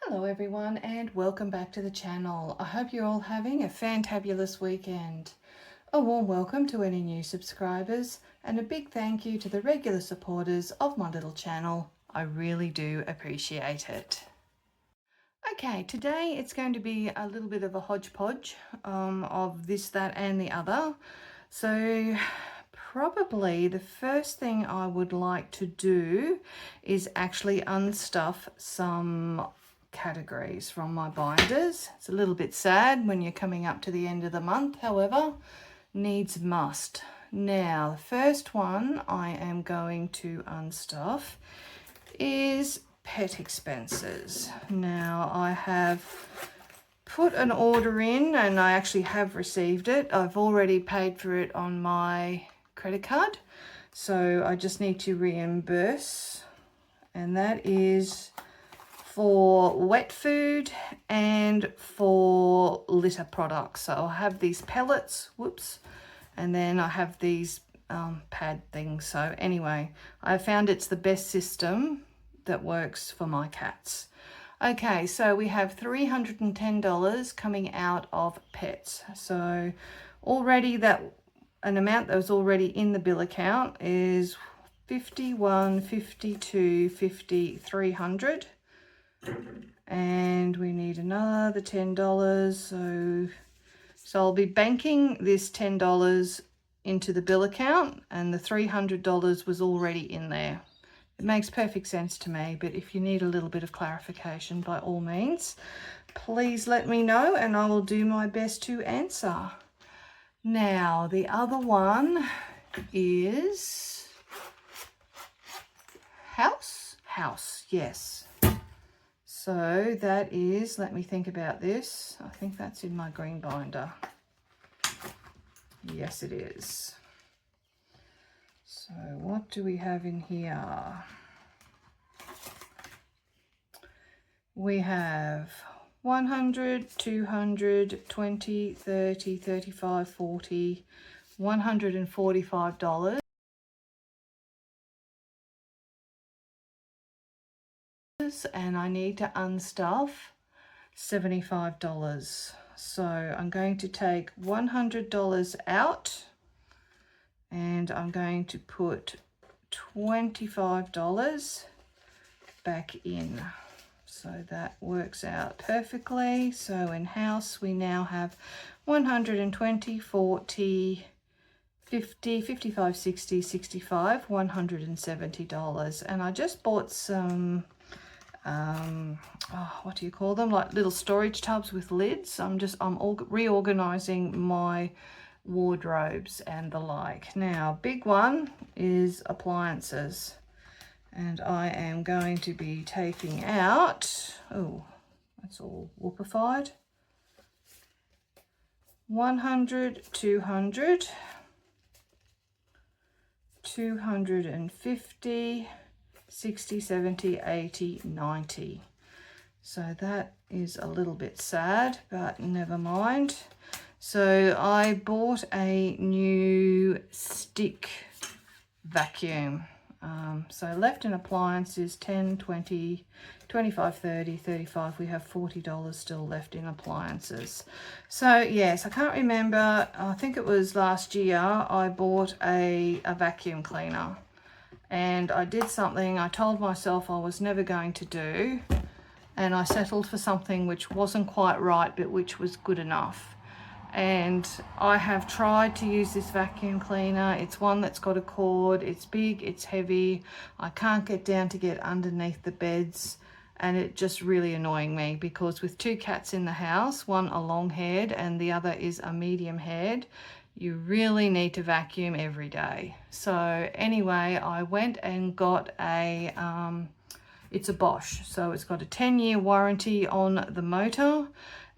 Hello everyone and welcome back to the channel. I hope you're all having a fantabulous weekend. A warm welcome to any new subscribers and a big thank you to the regular supporters of my little channel. I really do appreciate it. Okay, today it's going to be a little bit of a hodgepodge of this, that and the other. So probably the first thing I would like to do is actually unstuff some categories from my binders. It's a little bit sad when you're coming up to the end of the month, however, needs must. Now, the first one I am going to unstuff is pet expenses. Now, I have put an order in and I actually have received it. I've already paid for it on my credit card, so I just need to reimburse, and that is for wet food and for litter products. So I have these pellets, whoops, and then I have these pad things. So anyway, I found it's the best system that works for my cats. Okay, so we have $310 coming out of pets. So already that an amount that was already in the bill account is 51, 52, 50, 300. And we need another $10. So I'll be banking this $10 into the bill account, and the $300 was already in there. It makes perfect sense to me, but if you need a little bit of clarification, by all means, please let me know and I will do my best to answer. Now, the other one is house, yes. So that is, let me think about this. I think that's in my green binder. Yes, it is. So what do we have in here? We have 100, 200, 20, 30, 35, 40, $145. And I need to unstuff $75. So I'm going to take $100 out and I'm going to put $25 back in. So that works out perfectly. So in house we now have 120, 40, 50, 55, 60, 65, $170. And I just bought some what do you call them, like little storage tubs with lids. I'm reorganizing my wardrobes and the like. Now, big one is appliances, and I am going to be taking out, oh, that's all whoopified, 100, 200, 250, 60, 70, 80, 90. So that is a little bit sad, but never mind. So I bought a new stick vacuum. So left in appliances 10, 20, 25, 30, 35. We have $40 still left in appliances. So yes, I can't remember. I think it was last year I bought a vacuum cleaner. And I did something I told myself I was never going to do, and I settled for something which wasn't quite right, but which was good enough. And I have tried to use this vacuum cleaner. It's one that's got a cord, it's big, it's heavy. I can't get down to get underneath the beds, and it just really annoying me because with two cats in the house, one a long haired and the other is a medium haired, you really need to vacuum every day. So anyway, I went and got a, it's a Bosch. So it's got a 10-year warranty on the motor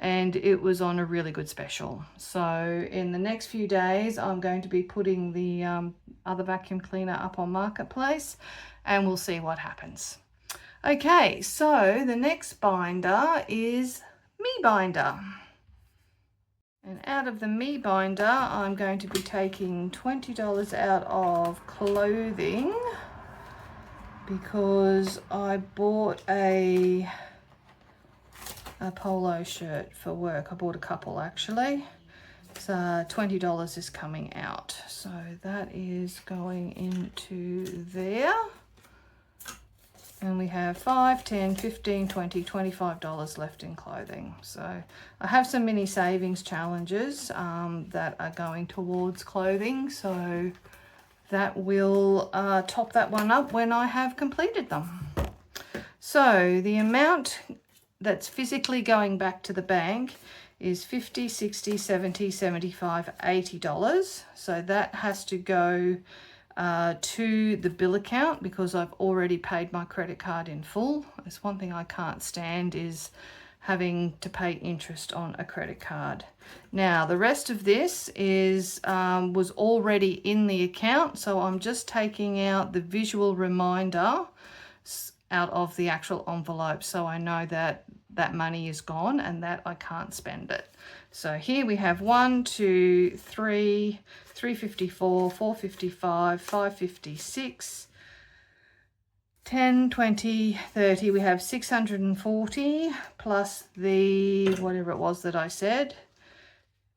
and it was on a really good special. So in the next few days, I'm going to be putting the other vacuum cleaner up on Marketplace and we'll see what happens. Okay, so the next binder is Me Binder. And out of the Me Binder, I'm going to be taking $20 out of clothing because I bought a a polo shirt for work. I bought a couple actually. So $20 is coming out. So that is going into there. And we have $5, $10, $15, $20, $25 left in clothing. So I have some mini savings challenges that are going towards clothing. So that will top that one up when I have completed them. So the amount that's physically going back to the bank is $50, $60, $70, $75, $80. So that has to go to the bill account because I've already paid my credit card in full. There's one thing I can't stand is having to pay interest on a credit card. Now the rest of this is was already in the account, so I'm just taking out the visual reminder out of the actual envelope so I know that that money is gone and that I can't spend it. So here we have 1, 2, 3, 354, 455, 556, 10, 20, 30. We have 640 plus the whatever it was that I said.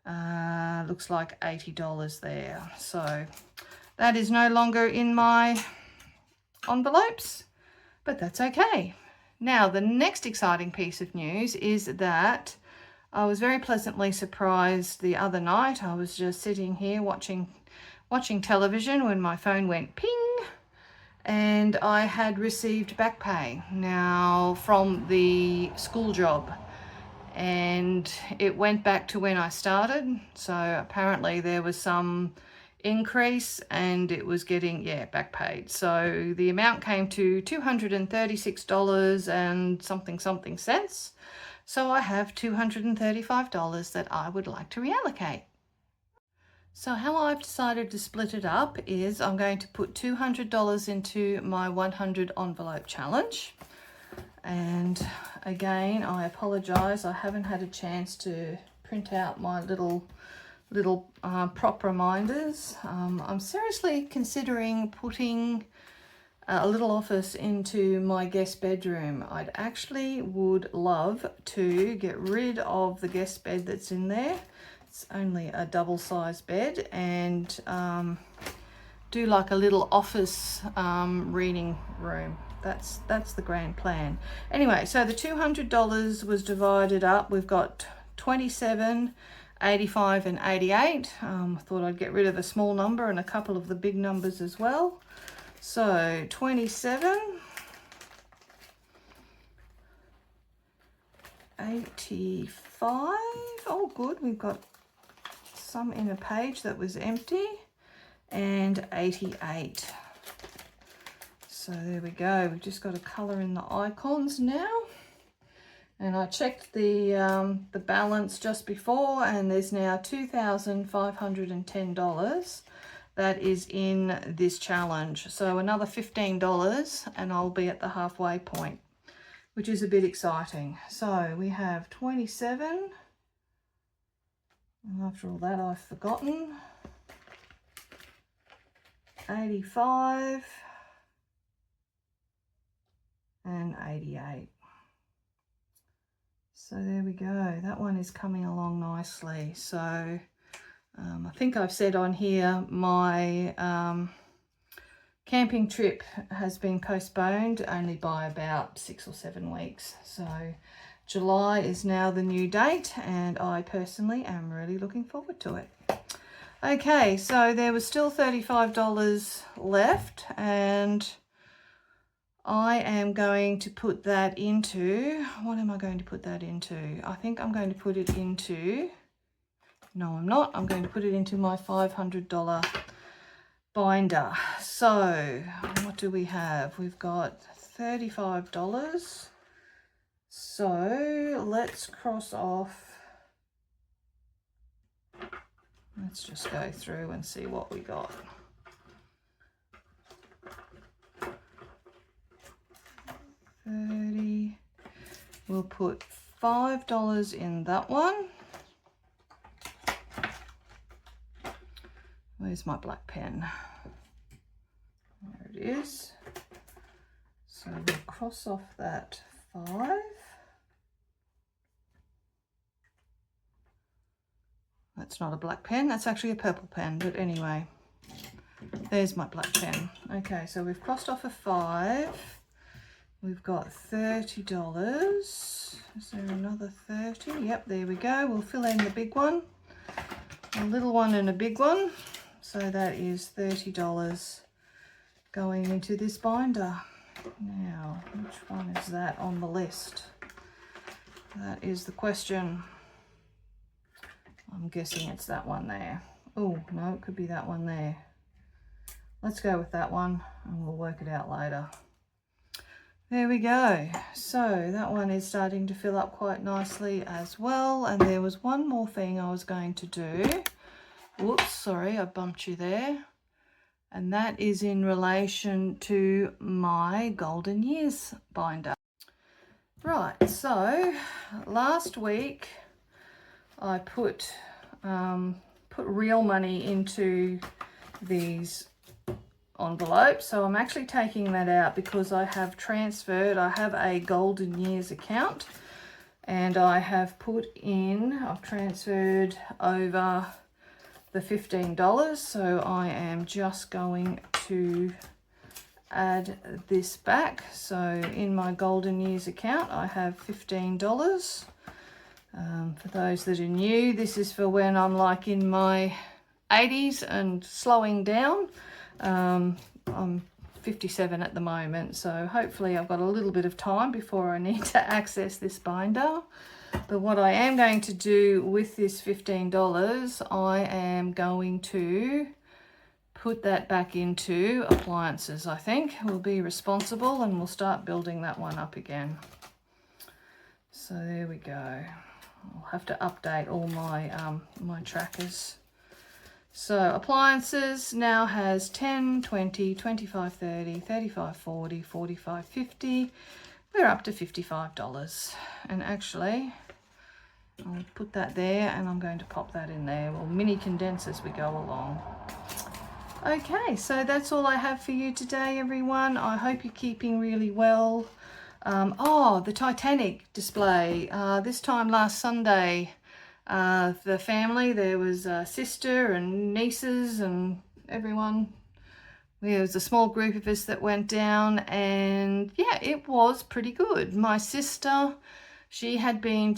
Looks like $80 there. So that is no longer in my envelopes, but that's okay. Now, the next exciting piece of news is that I was very pleasantly surprised the other night. I was just sitting here watching television when my phone went ping, and I had received back pay now from the school job, and it went back to when I started. So apparently there was some increase and it was getting back paid. So the amount came to $236 and something cents. So I have $235 that I would like to reallocate. So how I've decided to split it up is I'm going to put $200 into my 100 envelope challenge. And again, I apologize, I haven't had a chance to print out my little prop reminders. I'm seriously considering putting a little office into my guest bedroom. I'd actually would love to get rid of the guest bed that's in there. It's only a double-sized bed, and do like a little office reading room. That's the grand plan. Anyway, so the $200 was divided up. We've got 27, 85 and 88. I thought I'd get rid of a small number and a couple of the big numbers as well. So 27, 85. Oh good, we've got some in a page that was empty, and 88. So there we go. We've just got to colour in the icons now. And I checked the balance just before, and there's now $2,510 that is in this challenge. So another $15 and I'll be at the halfway point, which is a bit exciting. So we have 27, and after all that I've forgotten, 85 and 88. So there we go, that one is coming along nicely. So I think I've said on here my camping trip has been postponed only by about 6 or 7 weeks. So July is now the new date, and I personally am really looking forward to it. Okay, so there was still $35 left, and I am going to put that into, what am I going to put that into? I think I'm going to put it into, no I'm not, I'm going to put it into my $500 binder. So what do we have? We've got $35. So let's cross off, let's just go through and see what we got. We'll put $5 in that one. Where's my black pen? There it is. So we'll cross off that 5. that's not a black pen, that's actually a purple pen, but anyway, there's my black pen. Okay, so we've crossed off a 5. We've got $30. Is there another 30? Yep, there we go. We'll fill in the big one, a little one and a big one. So that is $30 going into this binder. Now, which one is that on the list? That is the question. I'm guessing it's that one there. Oh, no, it could be that one there. Let's go with that one and we'll work it out later. There we go. So that one is starting to fill up quite nicely as well. And there was one more thing I was going to do. Whoops, sorry, I bumped you there. And that is in relation to my Golden Years binder. Right, so last week I put real money into these envelopes, so I'm actually taking that out because I have transferred. I have a Golden Years account and I have I've transferred over the $15, so I am just going to add this back. So in my Golden Years account I have $15. For those that are new, this is for when I'm like in my 80s and slowing down. I'm 57 at the moment, so hopefully I've got a little bit of time before I need to access this binder. But what I am going to do with this $15, I am going to put that back into appliances. I think we'll be responsible and we'll start building that one up again. So there we go. I'll have to update all my my trackers. So appliances now has 10, 20, 25, 30, 35, 40, 45, 50. We're up to $55. And actually, I'll put that there and I'm going to pop that in there. We'll mini condense as we go along. Okay, so that's all I have for you today, everyone. I hope you're keeping really well. Oh, the Titanic display. This time last Sunday, the family, there was a sister and nieces and everyone. There was a small group of us that went down, and yeah, it was pretty good. My sister, she had been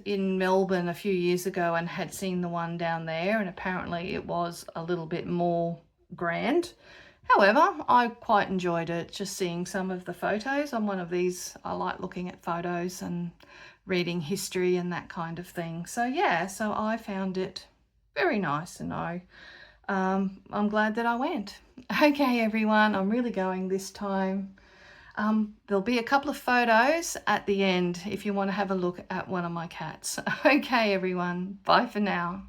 in Melbourne a few years ago and had seen the one down there, and apparently it was a little bit more grand. However, I quite enjoyed it, just seeing some of the photos. I'm one of these, I like looking at photos and reading history and that kind of thing. So yeah, so I found it very nice, and I'm glad that I went. Okay, everyone, I'm really going this time. There'll be a couple of photos at the end if you want to have a look at one of my cats. Okay, everyone, bye for now.